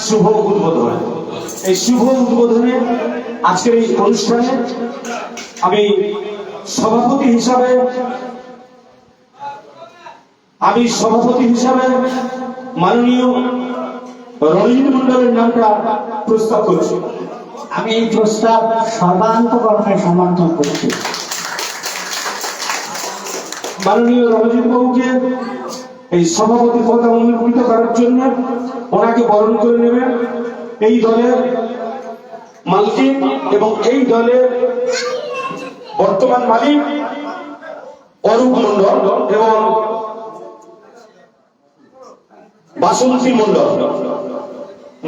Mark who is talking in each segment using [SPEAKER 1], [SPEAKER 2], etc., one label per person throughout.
[SPEAKER 1] শুভ উদ্বোধন। এই শুভ উদ্বোধনে আজকের এই অনুষ্ঠানে আমি সভাপতি হিসাবে মাননীয় রণজিৎ মন্ডলের নামটা প্রস্তাব করছি।
[SPEAKER 2] আমি এই প্রস্তাব সর্বান্তকরণে সমর্থন করছি।
[SPEAKER 1] মাননীয় রণজিৎ বাবুকে এই সভাপতি পদে অলঙ্কৃত করার জন্য ওনাকে বরণ করে নেবেন এই দলের মালিক এবং এই দলের বর্তমান মালিক অরূপ মন্ডল এবং বাসন্তী মন্ডল।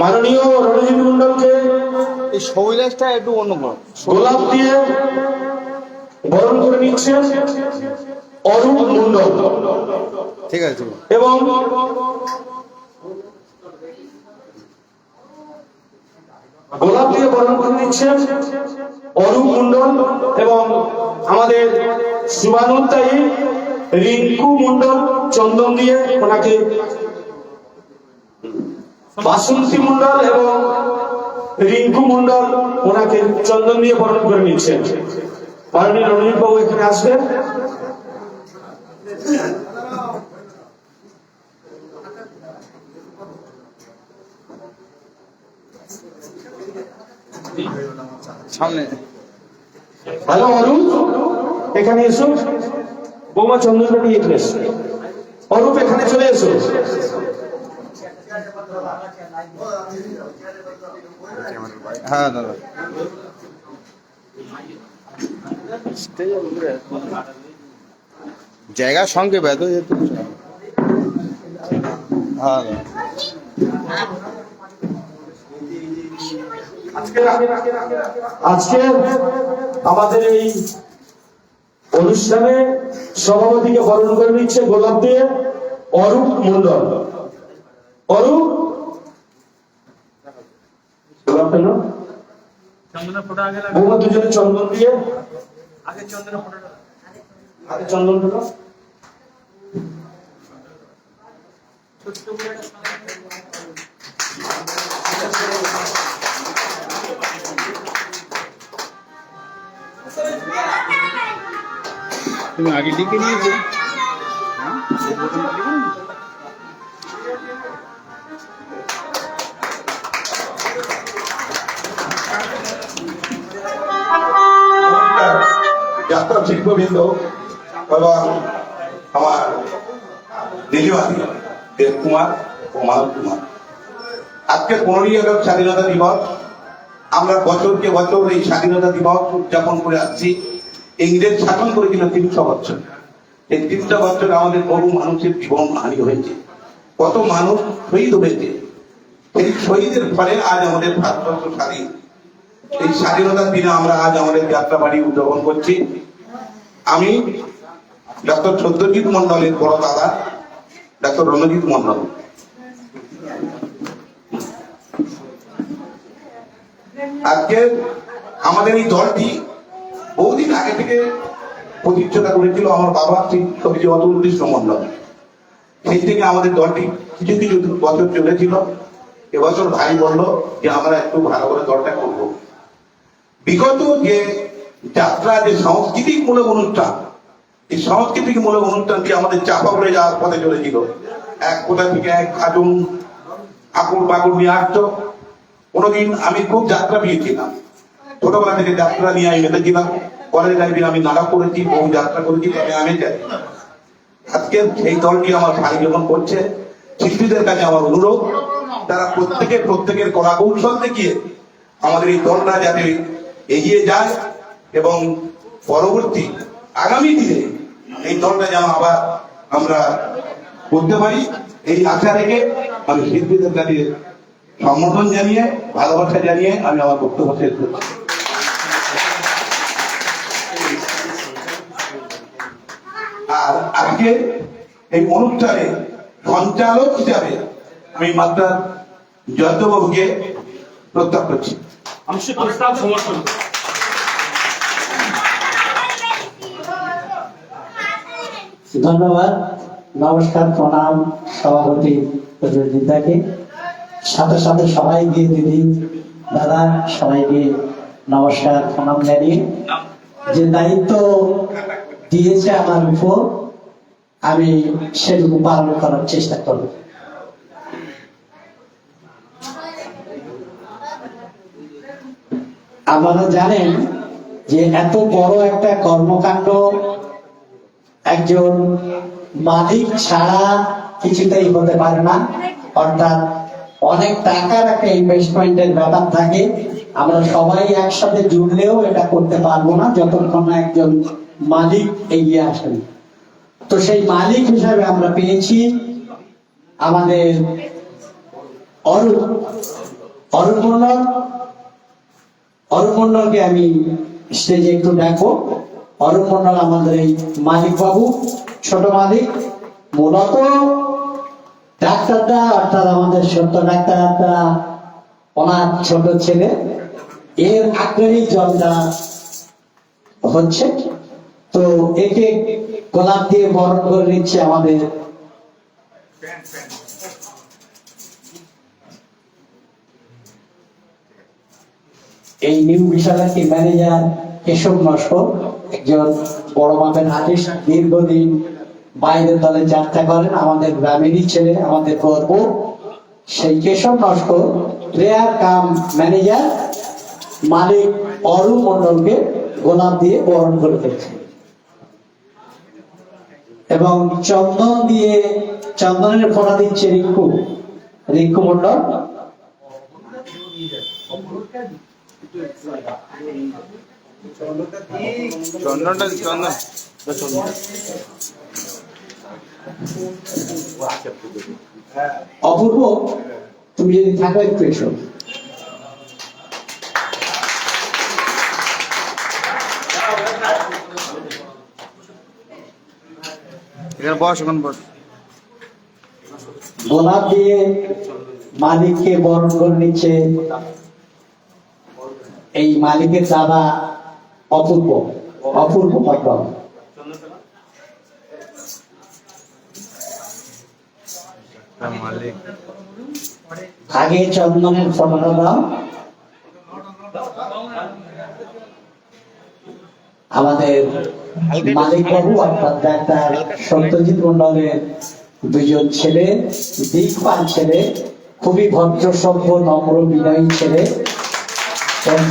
[SPEAKER 1] মাননীয় রণজিৎ মন্ডলকে
[SPEAKER 3] এই শৈলাসটা একটু অন্য
[SPEAKER 1] গোলাপ দিয়ে বরণ করে নিচ্ছেন অরূপ মন্ডল।
[SPEAKER 3] ঠিক আছে
[SPEAKER 1] এবং গোলাপ দিয়ে বরণ করে নিচ্ছেন অরূপ মন্ডল এবং আমাদের শুভানুত্তায়ী রিঙ্কু মন্ডল চন্দন দিয়ে ওনাকে, বাসন্তী মন্ডল এবং রিঙ্কু মন্ডল ওনাকে চন্দন দিয়ে বরণ করে নিচ্ছেন। মাননীয় রণজিৎ বাবু এখানে আসবেন।
[SPEAKER 3] সামনে
[SPEAKER 1] হ্যালো অরূপ, এখানে এসো। বৌমা চন্দনটা নিয়ে এখানে এসো। অরূপ এখানে চলে এসো।
[SPEAKER 3] হ্যাঁ দাদা জায়গার সঙ্গে ব্যথ যেত। হ্যাঁ
[SPEAKER 1] আজকে আমাদের এই অনুষ্ঠানে সভাপতিকে বরণ করে নিচ্ছে গোলাপ দিয়ে অরূপ মন্ডল। অরূপ বৌমা দুজনে চন্দন দিয়ে আগে চন্দন ফোটা।
[SPEAKER 3] তুমি আগে লিখে নিয়েছো?
[SPEAKER 4] যাত্রা শিল্পবৃন্দ এবং আমার দিদিবাদী দেবকুমার ও মানব কুমার, আজকে 15ই আগস্ট স্বাধীনতা দিবস। আমরা বছরকে বছর এই স্বাধীনতা দিবস উদযাপন করে আসছি। ইংরেজ শাসন করেছিল 300 বছর। এই 300 বছর আমাদের বহু মানুষের জীবন হানি হয়েছে, কত মানুষ শহীদ হয়েছে। এই শহীদের ফলে আজ আমাদের ভারতবর্ষ স্বাধীন। এই স্বাধীনতার দিনে আমরা আজ আমাদের যাত্রাবাড়ি উদযাপন করছি। আমি ডক্টর সত্যজিৎ মন্ডলের বড় দাদা ডক্টর রণজিৎ মন্ডল। আজকে আমাদের এই দলটি বহুদিন আগে থেকে প্রতিষ্ঠাতা করেছিল আমার বাবা শ্রী কবি অতুল কৃষ্ণ মন্ডল। সেই থেকে আমাদের দলটি কিছু কিছু বছর চলেছিল। এবছর ভাই বললো যে আমরা একটু ভালো করে দলটা করবো। বিগত যে যাত্রা, যে সাংস্কৃতিক মূলক অনুষ্ঠান, এই সাংস্কৃতিক মূলক অনুষ্ঠানটি আমাদের চাপা পড়ে যাওয়ার পথে চলেছিল। এক কোথা থেকে এক খাজুন আকুর বাকুর নিয়ে আসতো। কোনোদিন আমি খুব যাত্রা পেয়েছিলাম, ছোটবেলা থেকে যাত্রা নিয়ে আমি মেতেছিলাম। কলেজ লাইফে আমি নাটক করেছি, বহু যাত্রা করেছি, তবে আমি যাই। আজকে এই দলটি আমার ভাই যখন করছে, শিল্পীদের কাছে আমার অনুরোধ, তারা প্রত্যেকের কলা কৌশল দেখিয়ে আমাদের এই দলটা যাতে এগিয়ে যায় এবং পরবর্তী আগামী দিনে এই দলটা যেন আবার আমরা করতে পারি, এই আশা রেখে আমি শিল্পীদের কাছে সম্বোধন জানিয়ে, ভালোবাসা জানিয়ে আমি আমার বক্তব্য শেষ করছি। আর আজকে এই অনুষ্ঠানে সঞ্চালক হিসাবে আমি মাস্টার জয়ন্তবাবুকে প্রস্তাব করছি।
[SPEAKER 1] আমি সে প্রস্তাব সমর্থন।
[SPEAKER 2] ধন্যবাদ, নমস্কার, প্রণাম সভাপতি প্রযোজিতাকে। সাথে সাথে সবাইকে দিদি দাদা সবাইকে নমস্কার প্রণাম জানিয়ে যে দায়িত্ব দিয়েছে আমার উপর আমি সেটুকু পালন করার চেষ্টা করব। আপনারা জানেন যে এত বড় একটা কর্মকাণ্ড একজন মালিক ছাড়া কিছুতেই হতে পারে না, অর্থাৎ অনেক টাকার একটা ইনভেস্টমেন্টের ব্যাপার থাকে। আমরা সবাই একসাথে জুড়লেও এটা করতে পারবো না যতক্ষণ না একজন মালিক এগিয়ে আসেন। তো সেই মালিক হিসাবে আমরা পেয়েছি আমাদের অরূপ মন্ডলকে আমি স্টেজে একটু দেখো। অরূপ মন্ডল আমাদের এই মালিক বাবু, ছোট মালিক, মূলত ডাক্তারটা অর্থাৎ আমাদের সত্য ডাক্তারটা ওনার ছোট ছেলে, এর আগ্রহী জলটা হচ্ছে। তো একে গোলাপ দিয়ে বরণ করে নিচ্ছে আমাদের এই নিউ বিশালাকি ম্যানেজার কেশব নস্কর, একজন বড় মাপের আর্টিস্ট, দীর্ঘদিন বাইরের দলে যাত্রা করেন, আমাদের গ্রামেরই ছেলে, আমাদের গর্ব। সেই কেশব নস্কর প্লেয়ার কাম ম্যানেজার মালিক অরূপ মন্ডলকে গোলাপ দিয়ে বরণ করে দিচ্ছে এবং চন্দনের ফোড়া দিচ্ছে রিঙ্কু মন্ডল। অপূর্ব, তুমি যদি থাকো একটু এসো। গোলাপ দিয়ে মালিককে বরণ করে নিচ্ছে এই মালিকের দাদা অপূর্ব মন্ডল। আগে চন্দনের ফটোটা দাও। আমাদের মালিক বাবু অর্থাৎ ডাক্তার সত্যজিৎ মন্ডলের দুজন ছেলে, দিকপাল ছেলে, খুবই ভদ্র সভ্য নম্র বিনয়ী ছেলে।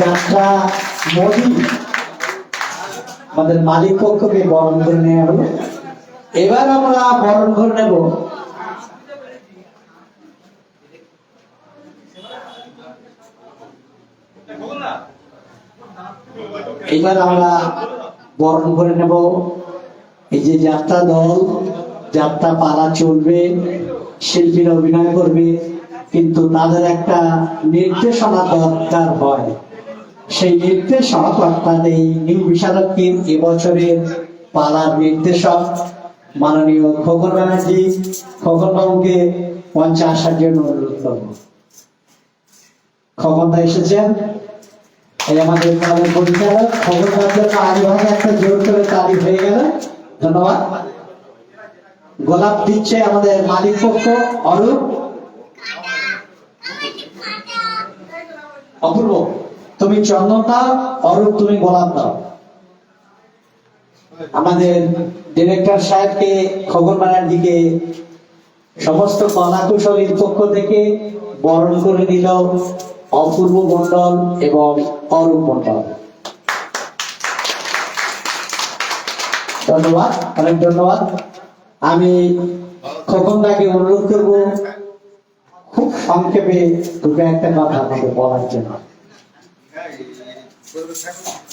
[SPEAKER 2] যাত্রা মোদী আমাদের মালিক পক্ষকে বরণ করে নেওয়া হলো। এবার আমরা বরণ করে নেব এই যে যাত্রা দল, যাত্রা পালা চলবে, শিল্পীরা অভিনয় করবে, কিন্তু তাদের একটা নির্দেশনা দরকার হয়। সেই নির্দেশক অর্থাৎ এই নিউ বিশারদীর এবছরের পালার নির্দেশক মাননীয় খোকন ব্যানার্জি, খোকন বাবুকে মঞ্চে আসার জন্য অনুরোধ করব। খোকনদা এসেছেন, এই আমাদের গ্রামের পরিচালক। খোকন বাবুর জন্য আগেভাগে একটা জোর করে তালি হয়ে গেল, ধন্যবাদ। গোলাপ দিচ্ছে আমাদের মালিক পক্ষ অরূপ। অপূর্ব, তুমি চন্দন দাও, অরূপ তুমি গোলাপ দাও। আমাদের ডিরেক্টর সাহেবকে, খোকন ব্যানার্জিকে সমস্ত কলা কুশলীর পক্ষ থেকে বরণ করে দিল অপূর্ব মন্ডল এবং অরূপ মন্ডল। ধন্যবাদ, অনেক ধন্যবাদ। আমি খোকনদাকে অনুরোধ করব খুব সংক্ষেপে দুটো একটা কথা আমাদের বলার জন্য।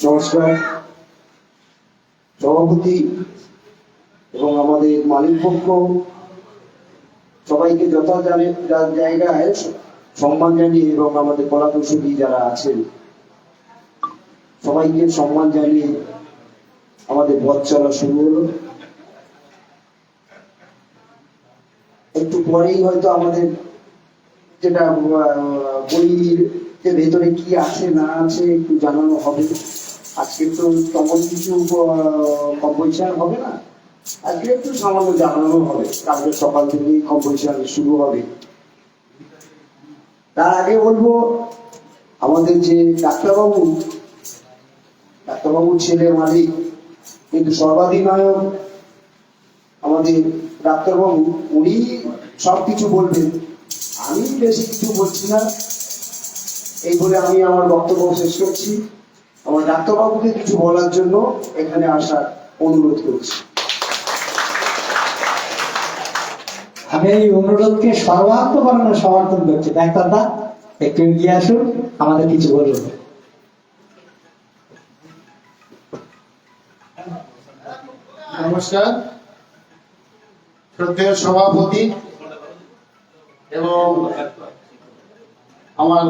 [SPEAKER 5] নমস্কার সভাপতি এবং আমাদের মালিক পক্ষ সবাইকে জায়গায় সম্মান জানিয়ে এবং আমাদের কলাকুশলী যারা আছেন সবাইকে সম্মান জানিয়ে আমাদের পথ চলা শুরু হলো। একটু পরেই হয়তো আমাদের যেটা বইয়ের ভেতরে কি আছে না আছে একটু জানানো হবে। আজকে তো তেমন কিছু কম্পোজিশন হবে না, আজকে একটু সামান্য জানানো হবে। কালকে সকাল থেকে কম্পোজিশন শুরু হবে। তার আগে বলবো আমাদের যে ডাক্তারবাবুর ছেলে মালিক কিন্তু সর্বাধিনায়ক আমাদের ডাক্তারবাবু, উনি সবকিছু বলবেন, আমি বেশি কিছু বলছি না। এই বলে আমি আমার বক্তব্য শেষ করছি। আমার ডাক্তারবাবুকে কিছু বলার জন্য এখানে আসার অনুরোধ করছি।
[SPEAKER 2] আমি এই অনুরোধকে সর্বাত্মকরণে সমর্থন করছি। ডাক্তারদা একটু এগিয়ে আসুন, আমাদের কিছু বলুন।
[SPEAKER 6] নমস্কার। শ্রদ্ধেয় সভাপতি এবং আমার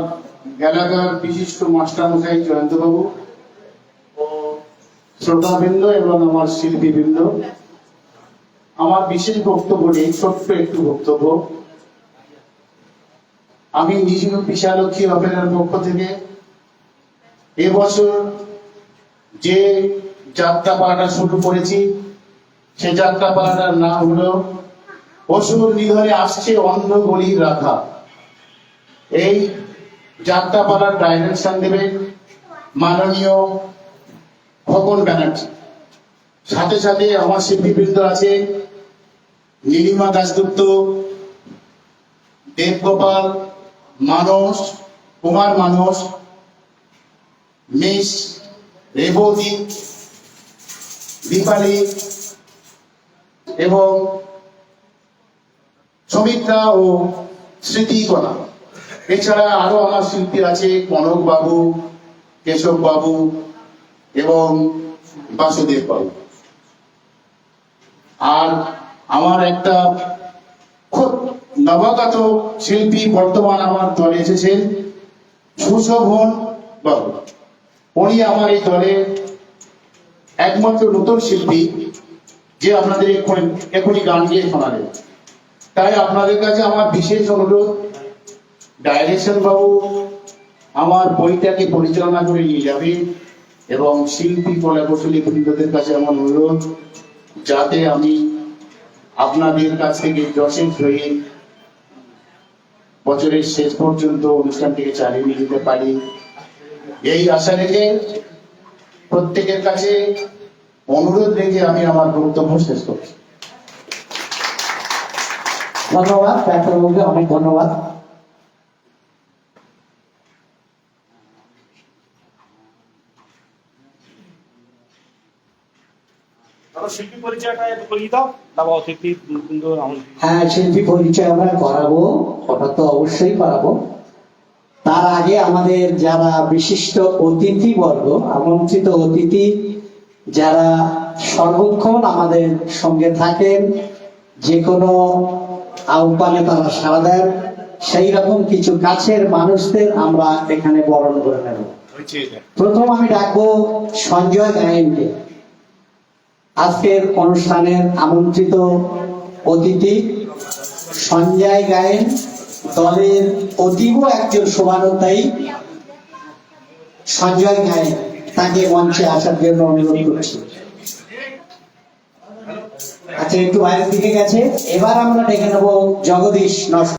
[SPEAKER 6] এলাকার বিশিষ্ট মাস্টারমশাই জয়ন্তবাবু ও শ্রোতাবৃন্দ এবং আমার শিল্পীবৃন্দ, আমার বিশেষ বক্তব্য নেই, ছোট্ট একটু বক্তব্য। আমি নিজে বিশালক্ষী অপেরার পক্ষ থেকে এবছর যে যাত্রাপালাটা শুরু করেছি, সে যাত্রাপালাটার নাম হলো অসুর নিধনে আসছে অন্ধ গলির রাখা। এই যাত্রাপালার ডাইরেকশন দেবেন মাননীয় খোকন ব্যানার্জি। সাথে সাথে আমার শিল্পীবৃন্দ আছে নীলিমা দাশগুপ্ত, দেবগোপাল, মানস, কুমার মানস, মিস রেবতী, দীপালি এবং সমিত্রা ও স্মৃতিকলা। এছাড়া আরো আমার শিল্পী আছে কনক বাবু, কেশব বাবু এবং বাসুদেব বাবু। আর আমার একটা খুব নবাগত শিল্পী বর্তমান আমার দলে এসেছেন সুশোভন বাবু। উনি আমার এই দলে একমাত্র নতুন শিল্পী যে আপনাদের এখনই গান গিয়ে শোনালেন। তাই আপনাদের কাছে আমার বিশেষ অনুরোধ, ডাইরেকশন বাবু আমার বইটাকে পরিচালনা করে নিয়ে যাবে এবং শিল্পী কলাকুশলী বৃন্দদের কাছে আমার অনুরোধ, যাতে আমি আপনাদের কাছ থেকে যশেষ হয়ে বছরের শেষ পর্যন্ত অনুষ্ঠানটিকে চালিয়ে নিয়ে যেতে পারি, এই আশা রেখে প্রত্যেকের কাছে অনুরোধ রেখে আমি আমার বক্তব্য শেষ করছি।
[SPEAKER 2] ধন্যবাদ ডাক্তারবাবুকে, অনেক ধন্যবাদ।
[SPEAKER 1] শিল্পী পরিচয়টা একটু করিয়ে দাও, তারপর অতিথি কিন্তু
[SPEAKER 2] হ্যাঁ, শিল্পী পরিচয় আমরা করাবো, ওটা তো অবশ্যই করাবো। তার আগে আমাদের যারা বিশিষ্ট অতিথি বর্গ, আমন্ত্রিত অতিথি যারা সর্বক্ষণ আমাদের সঙ্গে থাকেন, যে কোনো আহ্বানে তারা সাড়া দেন, সেই রকম কিছু কাছের মানুষদের আমরা এখানে বরণ করে নেব। প্রথম আমি ডাকবো সঞ্জয় গায়েনকে, আজকের অনুষ্ঠানের আমন্ত্রিত অতিথি সঞ্জয় গায়েন, দলের অতীব একজন শোভানুধ্যায়ী সঞ্জয় গায়েন, তাকে মঞ্চে আসার জন্য অনুরোধ করছি। আচ্ছা, একটু বাইরের দিকে গেছে। এবার আমরা ডেকে নেব জগদীশ নস্কর।